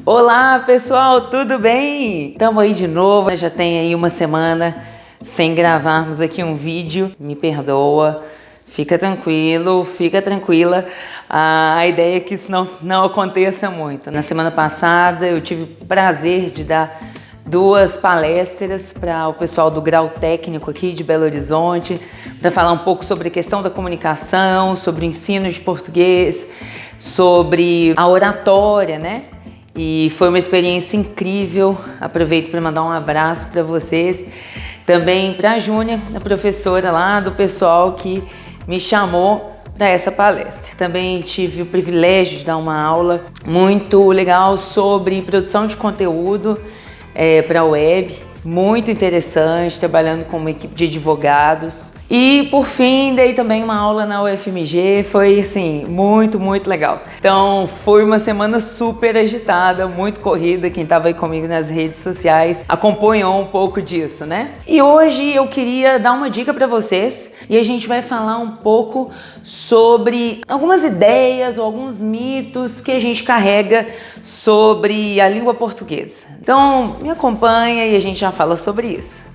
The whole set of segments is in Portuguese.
Olá pessoal, tudo bem? Estamos aí de novo, já tem aí uma semana sem gravarmos aqui um vídeo, me perdoa, fica tranquilo, fica tranquila, a ideia é que isso não aconteça muito. Na semana passada eu tive o prazer de dar 2 palestras para o pessoal do grau técnico aqui de Belo Horizonte, para falar um pouco sobre a questão da comunicação, sobre o ensino de português, sobre a oratória, né? E foi uma experiência incrível. Aproveito para mandar um abraço para vocês, também para a Júnia, a professora lá do pessoal que me chamou para essa palestra. Também tive o privilégio de dar uma aula muito legal sobre produção de conteúdo para a web, muito interessante, trabalhando com uma equipe de advogados. E por fim, dei também uma aula na UFMG, foi assim, muito legal. Então foi uma semana super agitada, muito corrida, quem estava aí comigo nas redes sociais acompanhou um pouco disso, né? E hoje eu queria dar uma dica para vocês e a gente vai falar um pouco sobre algumas ideias ou alguns mitos que a gente carrega sobre a língua portuguesa. Então me acompanha e a gente já fala sobre isso.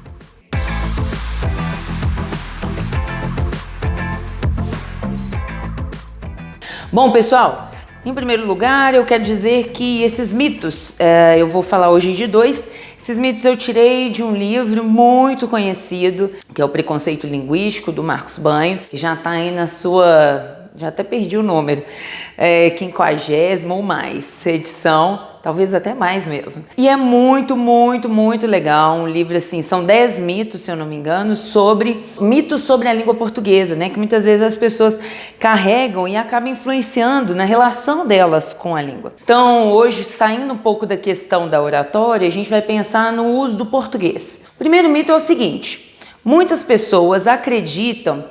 Bom, pessoal, em primeiro lugar eu quero dizer que esses mitos, eu vou falar hoje de 2, esses mitos eu tirei de um livro muito conhecido, que é o Preconceito Linguístico, do Marcos Banho, que já está aí na sua, já até perdi o número, 50ª ou mais edição, talvez até mais mesmo. E é muito legal, um livro assim, são 10 mitos, se eu não me engano, mitos sobre a língua portuguesa, né? Que muitas vezes as pessoas carregam e acabam influenciando na relação delas com a língua. Então, hoje, saindo um pouco da questão da oratória, a gente vai pensar no uso do português. O primeiro mito é o seguinte: muitas pessoas acreditam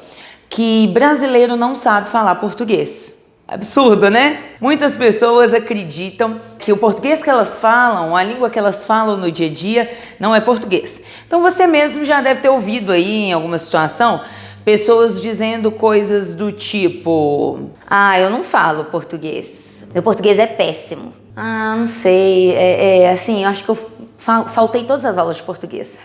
que brasileiro não sabe falar português. Absurdo, né? Muitas pessoas acreditam que o português que elas falam, a língua que elas falam no dia a dia, não é português. Então você mesmo já deve ter ouvido aí em alguma situação pessoas dizendo coisas do tipo: ah, eu não falo português, meu português é péssimo. Ah, não sei, assim, eu acho que eu faltei todas as aulas de português.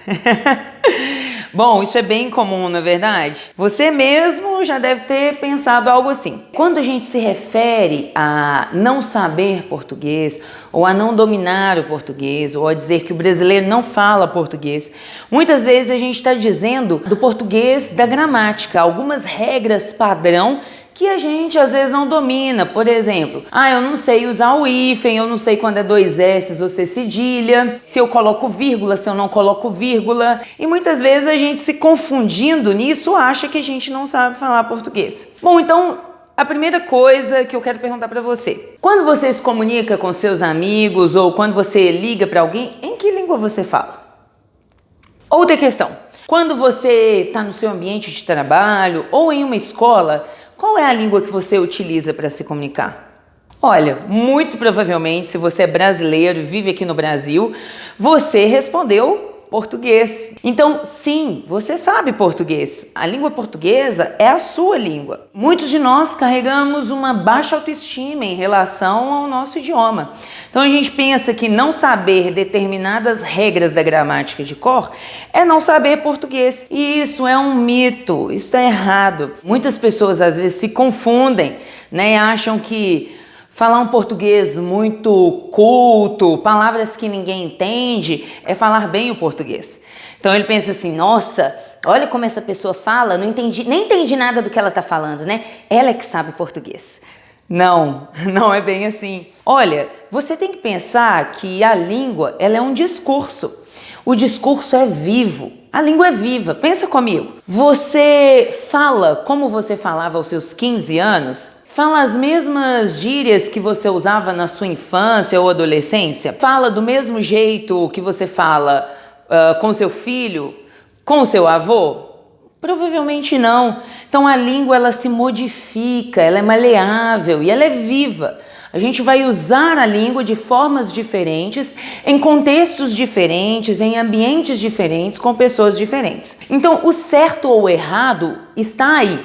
Bom, isso é bem comum, não é verdade? Você mesmo já deve ter pensado algo assim. Quando a gente se refere a não saber português, ou a não dominar o português, ou a dizer que o brasileiro não fala português, muitas vezes a gente está dizendo do português da gramática, algumas regras padrão que a gente às vezes não domina. Por exemplo, eu não sei usar o hífen, eu não sei quando é 2 S's ou C cedilha, se eu coloco vírgula, se eu não coloco vírgula. E muitas vezes a gente, se confundindo nisso, acha que a gente não sabe falar português. Bom, então a primeira coisa que eu quero perguntar para você: quando você se comunica com seus amigos ou quando você liga para alguém, em que língua você fala? Outra questão: quando você está no seu ambiente de trabalho ou em uma escola, qual é a língua que você utiliza para se comunicar? Olha, muito provavelmente, se você é brasileiro e vive aqui no Brasil, você respondeu português. Então, sim, você sabe português. A língua portuguesa é a sua língua. Muitos de nós carregamos uma baixa autoestima em relação ao nosso idioma. Então, a gente pensa que não saber determinadas regras da gramática de cor é não saber português. E isso é um mito, isso está errado. Muitas pessoas às vezes se confundem, né, e acham que falar um português muito culto, palavras que ninguém entende, é falar bem o português. Então ele pensa assim: nossa, olha como essa pessoa fala, nem entendi nada do que ela está falando, né? Ela é que sabe português. Não é bem assim. Olha, você tem que pensar que a língua, ela é um discurso. O discurso é vivo. A língua é viva. Pensa comigo. Você fala como você falava aos seus 15 anos? Fala as mesmas gírias que você usava na sua infância ou adolescência? Fala do mesmo jeito que você fala com seu filho, com seu avô? Provavelmente não. Então a língua, ela se modifica, ela é maleável e ela é viva. A gente vai usar a língua de formas diferentes, em contextos diferentes, em ambientes diferentes, com pessoas diferentes. Então o certo ou errado está aí.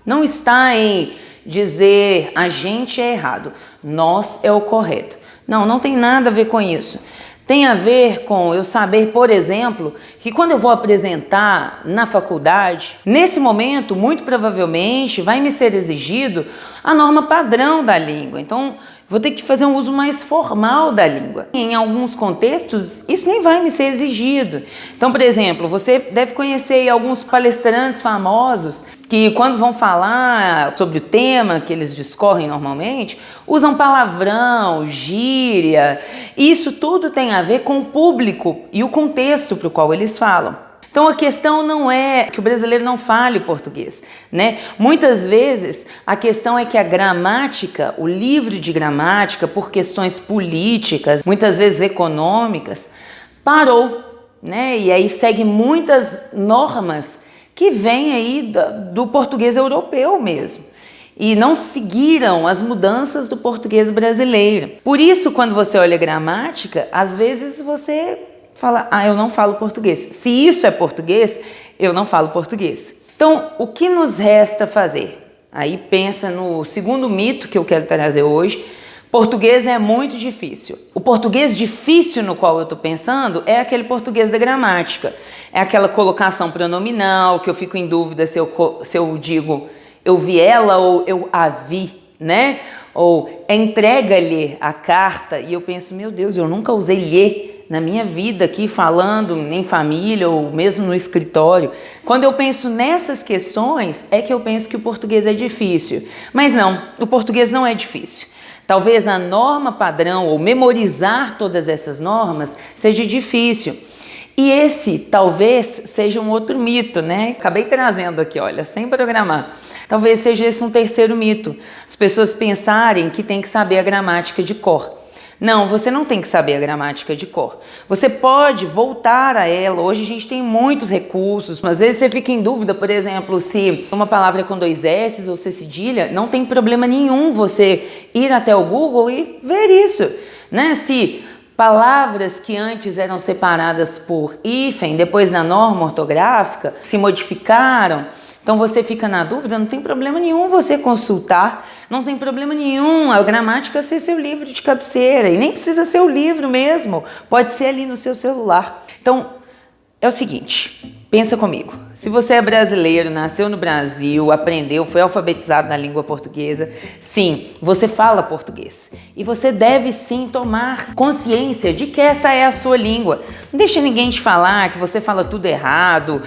Não está em dizer a gente é errado, nós é o correto. Não, não tem nada a ver com isso. Tem a ver com eu saber, por exemplo, que quando eu vou apresentar na faculdade, nesse momento, muito provavelmente, vai me ser exigido a norma padrão da língua. Então, vou ter que fazer um uso mais formal da língua. Em alguns contextos, isso nem vai me ser exigido. Então, por exemplo, você deve conhecer alguns palestrantes famosos que, quando vão falar sobre o tema que eles discorrem normalmente, usam palavrão, gíria. Isso tudo tem a ver com o público e o contexto para o qual eles falam. Então a questão não é que o brasileiro não fale português, né? Muitas vezes a questão é que a gramática, o livro de gramática, por questões políticas, muitas vezes econômicas, parou, né? E aí segue muitas normas que vêm aí do português europeu mesmo. E não seguiram as mudanças do português brasileiro. Por isso, quando você olha gramática, às vezes você fala, eu não falo português. Se isso é português, eu não falo português. Então, o que nos resta fazer? Aí pensa no segundo mito que eu quero trazer hoje. Português é muito difícil. O português difícil no qual eu estou pensando é aquele português da gramática. É aquela colocação pronominal que eu fico em dúvida se eu digo eu vi ela ou eu a vi, né? Ou entrega-lhe a carta e eu penso, meu Deus, eu nunca usei lhe na minha vida aqui falando em família ou mesmo no escritório. Quando eu penso nessas questões é que eu penso que o português é difícil. Mas não, o português não é difícil. Talvez a norma padrão ou memorizar todas essas normas seja difícil. E esse talvez seja um outro mito, né? Acabei trazendo aqui, olha, sem programar. Talvez seja esse um terceiro mito. As pessoas pensarem que tem que saber a gramática de cor. Não, você não tem que saber a gramática de cor. Você pode voltar a ela. Hoje a gente tem muitos recursos. Às vezes você fica em dúvida, por exemplo, se uma palavra é com 2 S ou se é cedilha, não tem problema nenhum você ir até o Google e ver isso, né? Se palavras que antes eram separadas por hífen, depois na norma ortográfica, se modificaram. Então você fica na dúvida, não tem problema nenhum você consultar, não tem problema nenhum a gramática ser seu livro de cabeceira, e nem precisa ser o livro mesmo, pode ser ali no seu celular. Então é o seguinte, pensa comigo, se você é brasileiro, nasceu no Brasil, aprendeu, foi alfabetizado na língua portuguesa, sim, você fala português. E você deve sim tomar consciência de que essa é a sua língua. Não deixa ninguém te falar que você fala tudo errado,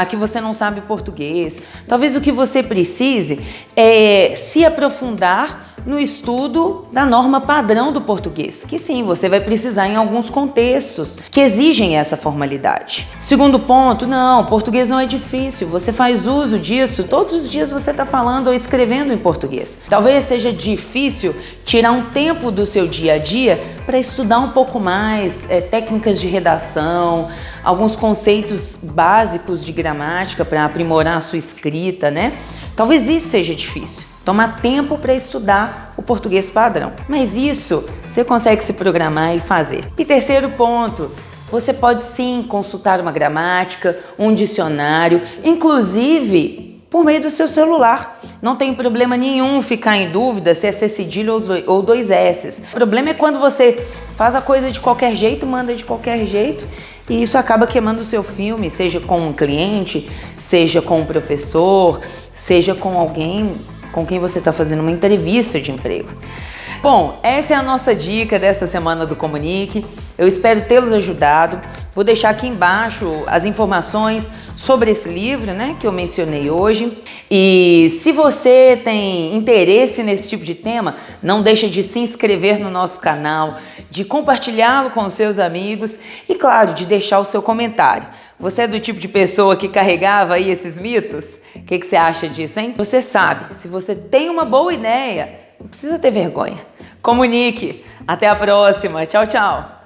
que você não sabe português. Talvez o que você precise é se aprofundar no estudo da norma padrão do português, que sim, você vai precisar em alguns contextos que exigem essa formalidade. Segundo ponto, não, português não é difícil, você faz uso disso, todos os dias você está falando ou escrevendo em português. Talvez seja difícil tirar um tempo do seu dia a dia para estudar um pouco mais técnicas de redação, alguns conceitos básicos de gramática para aprimorar a sua escrita, né? Talvez isso seja difícil. Tomar tempo para estudar o português padrão. Mas isso você consegue se programar e fazer. E terceiro ponto, você pode sim consultar uma gramática, um dicionário, inclusive por meio do seu celular. Não tem problema nenhum ficar em dúvida se é cedilha ou 2 S. O problema é quando você faz a coisa de qualquer jeito, manda de qualquer jeito, e isso acaba queimando o seu filme, seja com um cliente, seja com um professor, seja com alguém com quem você está fazendo uma entrevista de emprego. Bom, essa é a nossa dica dessa semana do Comunique. Eu espero tê-los ajudado. Vou deixar aqui embaixo as informações sobre esse livro, né, que eu mencionei hoje. E se você tem interesse nesse tipo de tema, não deixa de se inscrever no nosso canal, de compartilhá-lo com os seus amigos e, claro, de deixar o seu comentário. Você é do tipo de pessoa que carregava aí esses mitos? O que você acha disso, hein? Você sabe, se você tem uma boa ideia, não precisa ter vergonha. Comunique. Até a próxima. Tchau, tchau.